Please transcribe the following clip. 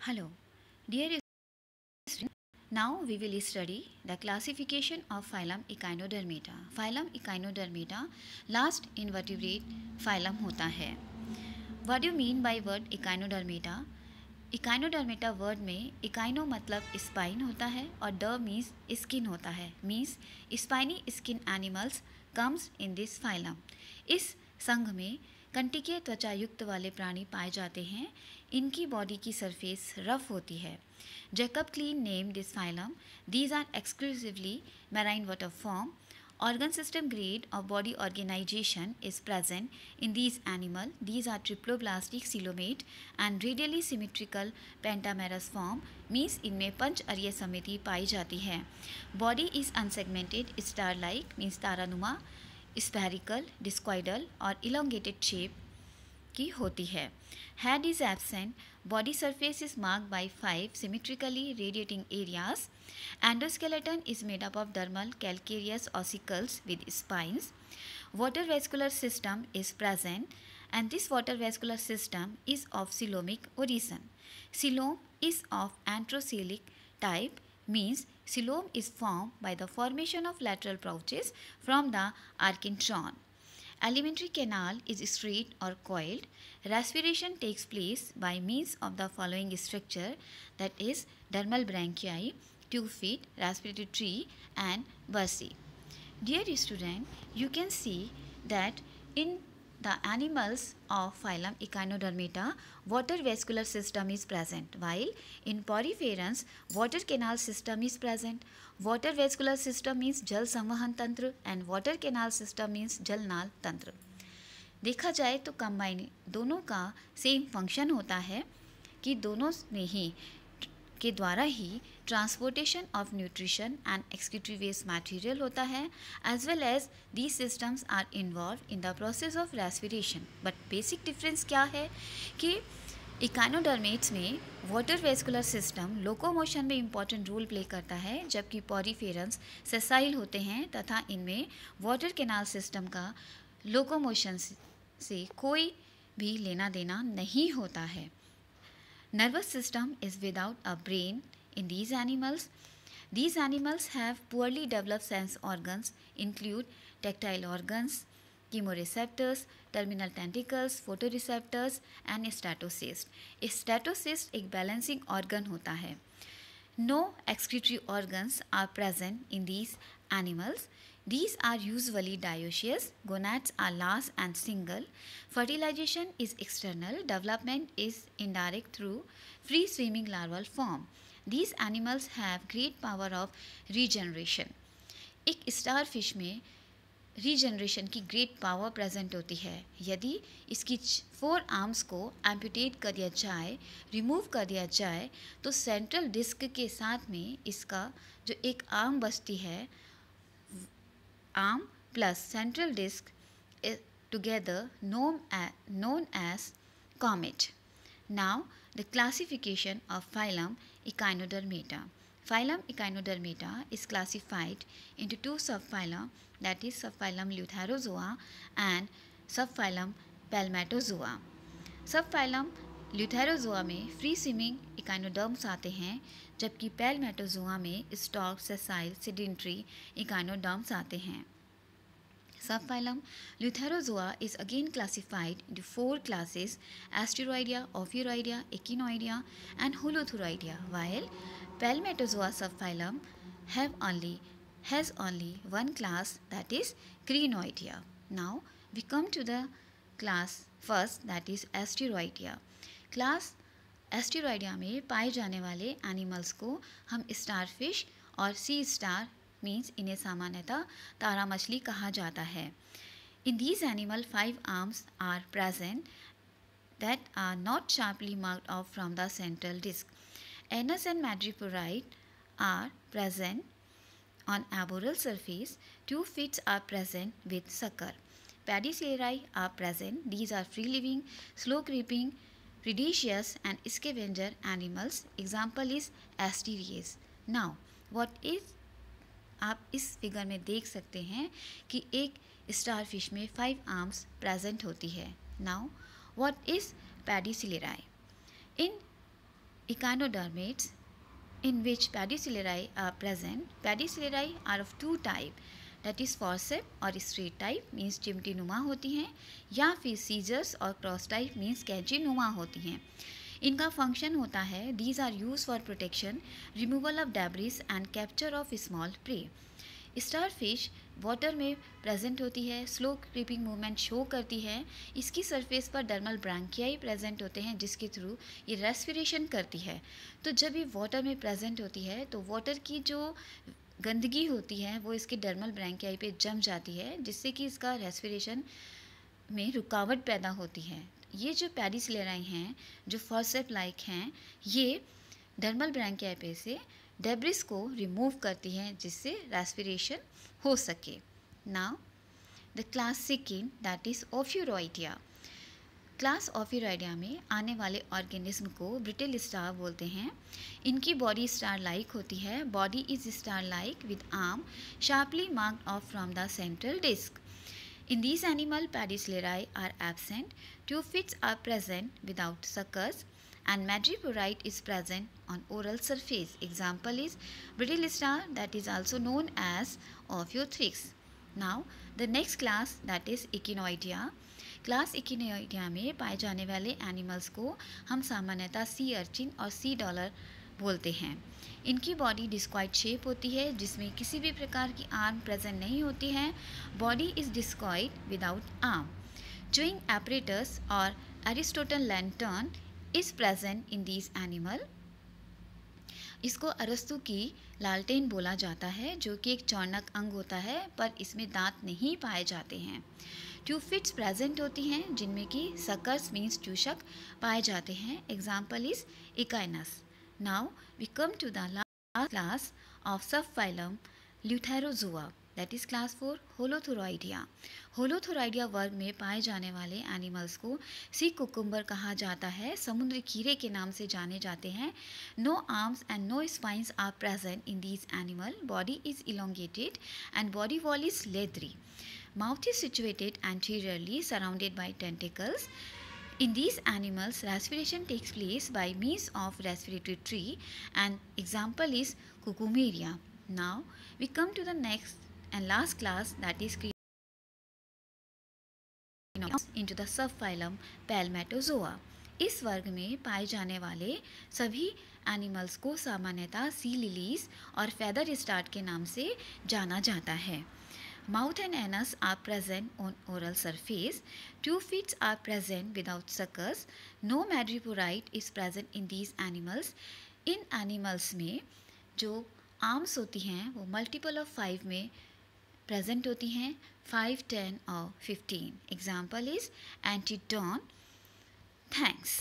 Hello, dear students. Now we will study the classification of phylum Echinodermata. Phylum Echinodermata last invertebrate phylum होता है. What do you mean by word Echinodermata? Echinodermata word में इकाइनो मतलब spine होता है और ड means skin होता है. Means spiny skin animals comes in this phylum. इस संघ में कंटिकीय त्वचा युक्त वाले प्राणी पाए जाते हैं. इनकी बॉडी की सरफेस रफ होती है. Jacob Klein named this phylum. These are exclusively marine water form. Organ system grade of body organization is present in these animals. These are triploblastic coelomate and radially symmetrical pentamerous form. Means इनमें पंच अरीय समिति पाई जाती है. Body is unsegmented, star-like means तारानुमा, spherical, discoidal और elongated shape की होती है. Head is absent. Body surface is marked by 5 symmetrically radiating areas. Endoskeleton is made up of dermal calcareous ossicles with spines. Water vascular system is present and this water vascular system is of coelomic origin. Coelom is of anthrocoelic type, means coelom is formed by the formation of lateral pouches from the archintron. Alimentary canal is straight or coiled. Respiration takes place by means of the following structure, that is dermal branchiae, tube feet, respiratory tree and bursae. Dear student, you can see that in the animals of phylum Echinodermata, water vascular system is present, while in Poriferans, water canal system is present. Water vascular system means जल संवहन तंत्र and water canal system means जलनाल तंत्र. देखा जाए तो combine दोनों का same function होता है कि दोनों में ही के द्वारा ही transportation of nutrition and excretory waste material होता है, as well as these systems are involve in the process of respiration. But basic difference क्या है कि इकाइनोडर्मेट्स में वाटर वेस्कुलर सिस्टम लोकोमोशन में इम्पॉर्टेंट रोल प्ले करता है, जबकि पॉरीफेरन्स सेसाइल होते हैं तथा इनमें वाटर कैनाल सिस्टम का लोकोमोशन से कोई भी लेना देना नहीं होता है. Nervous system is without a brain in these animals. These animals have poorly developed sense organs, include tactile organs, chemoreceptors, terminal tentacles, photoreceptors and statocyst. Statocyst एक balancing organ होता है. No excretory organs are present in these animals. These are usually dioecious. Gonads are large and single. Fertilization is external. Development is indirect through free swimming larval form. These animals have great power of regeneration. एक star fish में regeneration की great power present होती है. यदि इसकी 4 arms को एम्पुटेट कर दिया जाए, रिमूव कर दिया जाए, तो सेंट्रल डिस्क के साथ में इसका जो एक आर्म बचती है, arm plus central disc is together known as comet. Now the classification of phylum Echinodermata. Phylum Echinodermata is classified into 2 subphylum, that is subphylum Leutharozoa and subphylum Palmatozoa. Subphylum Leutharozoa में free swimming echinoderms आते हैं, जबकि पैलमेटोजोआ में stock, sessile, sedentary echinoderms आते हैं. Subphylum Leutharozoa is again classified into 4 classes: Asteroidea, Ophiuroidea, Echinoidea and Holothuroidea, while Palmatozoa subphylum has only one class, that is Crinoidea. Now we come to the class first, that is Asteroidea. Class Asteroidea में पाए जाने वाले animals को हम star fish और सी star means इन्हें सामान्यतः तारा मछली कहा जाता है. In these animal 5 arms are present that are not sharply marked off from the central disc. Anus and madreporite are present on arboreal surface. 2 feet are present with sucker. Pedicellari are present. These are free living, slow creeping, predaceous and scavenger animals. Example is Asterias. Now what is, आप इस figure में देख सकते हैं कि एक star fish में 5 arms present होती है. Now what is pedicellariae? In echinodermates in which pedicellari are present. Pedicellari are of two type, that is forceps और straight type means चिमटी नुमा होती हैं, या फिर सीजर्स और क्रॉस टाइप मीन्स कैंची नुमा होती हैं. इनका फंक्शन होता है, these are use for protection, removal of debris and capture of small prey. Starfish water में प्रेजेंट होती है, स्लो क्रीपिंग मूवमेंट शो करती है. इसकी सरफेस पर डर्मल ब्रैंकियाई प्रेजेंट होते हैं जिसके थ्रू ये रेस्पिरेशन करती है. तो जब ये वाटर में प्रेजेंट होती है तो वाटर की जो गंदगी होती है वो इसके डर्मल ब्रैंकियाई पे जम जाती है, जिससे कि इसका रेस्पिरेशन में रुकावट पैदा होती है. ये जो पेडिसिलेराई हैं, जो फॉर्सेप लाइक हैं, ये डर्मल ब्रैंकियाई पे से डेब्रिस को रिमूव करती हैं जिससे रेस्पिरेशन हो सके. Now the class second, that is Ophiuroidea. Class Ophiuroidea में आने वाले ऑर्गेनिज्म को ब्रिटल स्टार बोलते हैं. इनकी बॉडी स्टार लाइक होती है. Body is star like with arm sharply marked off from the central disc. In these animal, pedicellari are absent. Tubefits are present without suckers, and madreporite is present on oral surface. Example is brittle star, that is also known as Ophiothrix. Now, the next class, that is Echinoidea. Class Echinoidea में पाए जाने वाले animals को हम सामान्यतः sea urchin और सी dollar बोलते हैं. इनकी बॉडी डिस्क्वाइड शेप होती है जिसमें किसी भी प्रकार की आर्म प्रेजेंट नहीं होती है. Body is discoid without arm. Chewing apparatus और Aristotle lantern is present in these animal. इसको अरस्तु की लालटेन बोला जाता है, जो कि एक चौर्णक अंग होता है, पर इसमें दांत नहीं पाए जाते हैं. ट्यूफिट्स प्रेजेंट होती हैं जिनमें कि सकर्स मीन्स चूषक पाए जाते हैं. Example is echinus. Now we come to the last class of subphylum Leutherozooa, that is class 4 Holothuridia. Holothuridia वर्ग में पाए जाने वाले एनिमल्स को सी कुकुम्बर कहा जाता है. समुद्री कीड़े के नाम से जाने जाते हैं. No arms and no spines are present in these animal. Body is elongated and body wall is leathery. Mouth is situated anteriorly surrounded by tentacles. In these animals, respiration takes place by means of respiratory tree, and example is Cucumeria. Now we come to the next and last class, that is into the subphylum Palmatozoa. इस वर्ग में पाए जाने वाले सभी animals को सामान्यतः सी lilies और फेदर स्टार्ट के नाम से जाना जाता है. Mouth and anus are present on oral surface. Tubefits are present without suckers. No madreporite is present in these animals. In animals में जो arms होती हैं वो multiple of 5 में present होती हैं, 5, 10 और 15. Example is Antedon. Thanks.